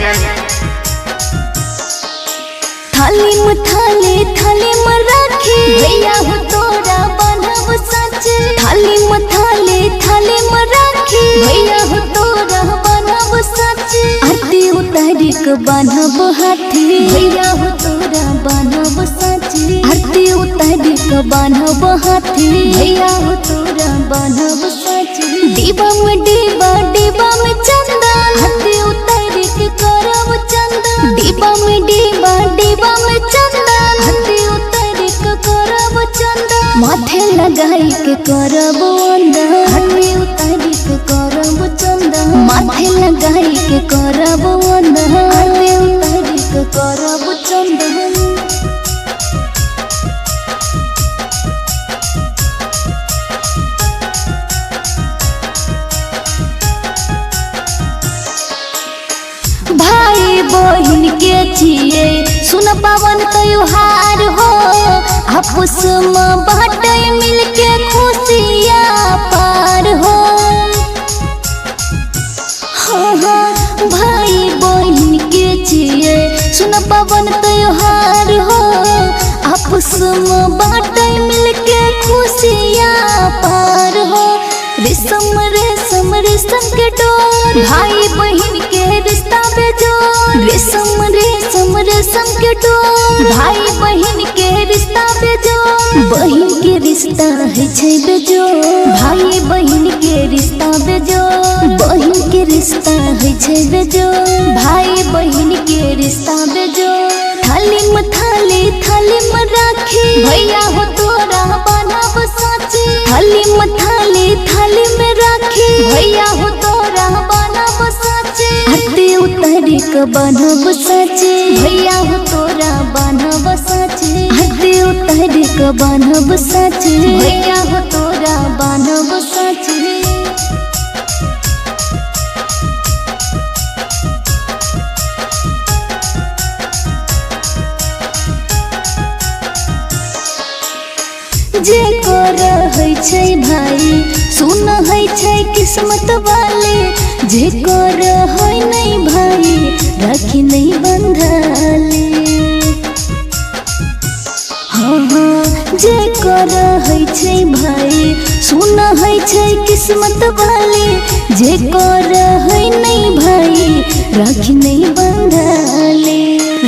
विद्यानंद। थाली में राखी भैया हो तोरा बान्हब साचे। थाली में राखी भैया हो तोरा बान्हब साचे। आरती उतारी के बान्हब हाथी भैया हो तोरा बान्हब साचे। आरती उतारी के बान्हब हाथी भैया हो तोरा बान्हब साचे। डिब्बा में चंदा आरती उतारी के करब चंदा। डिब्बा में चंदा आरती उतारी के करब चंदा। माथे लगाई के करब वंदा आरती उतारी के करब चंदा। माथे लगाई के करब वंदा आरती उतारी के करब चंदा। भाई बहन के छिए सुन पावन त्योहार हो। आपस में बाटे मिलके खुशियाँ पार हो। हाँ भाई बहन के छिए सुन पावन त्योहार हो। आपस में बाटे मिलके खुशियाँ पार हो। रेशम के डोर भाई बहन के रिश्ता बेजोर। रेशम के डोर भाई बहन के रिश्ता बेजोर। बहन के रिश्ता है छै बेजोर। भाई बहन के रिश्ता बेजोर। बहन के रिश्ता है छै बेजोर। भाई बहन के रिश्ता बेजोर। थाली में राखी भैया हो तोरा बान्हब साचे। थाली में राखी भैया हो तोरा बान्हब साचे। आरती उतारी के बान्हब साचे भैया हो तोरा बान्हब साचे। आरती उतारी के बान्हब साचे भैया हो तोरा बान्हब साचे। जे कर है छै भाई सुन है छै किस्मत वाले। जे कर है नहीं भाई राखी नहीं बंधाले। हाँ जे कर है छै भाई सुन है छै किस्मत वाले। जे कर है नहीं भाई राखी नहीं बंधाले।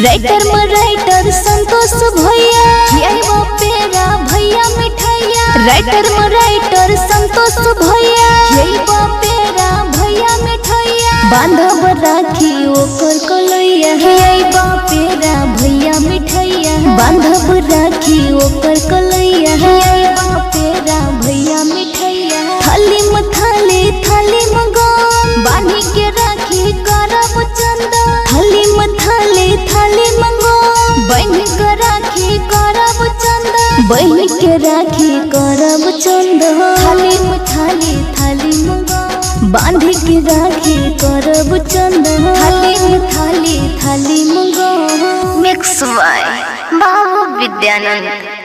राइटर संतोष भैया खियाइबो पेड़ा भैया मिठाइया। राइटर संतोष भैया खियाइबो पेड़ा भैया मिठाइया। बांधब राखी ओकर कलैया खियाइबो पेड़ा भैया मिठाइया। बांधब राखी ओकर कलैया खियाइबो पेड़ा भैया मिठाइया। थाली में गम बांधी के राखी करब चंदा। थाली में गम बांधी के राखी करब चंदा। बहन के राखी करब चंदा। थाली में गम बांधी के राखी करब चंदा। थाली में गम। मिक्स बाय बाबू विद्यानंद।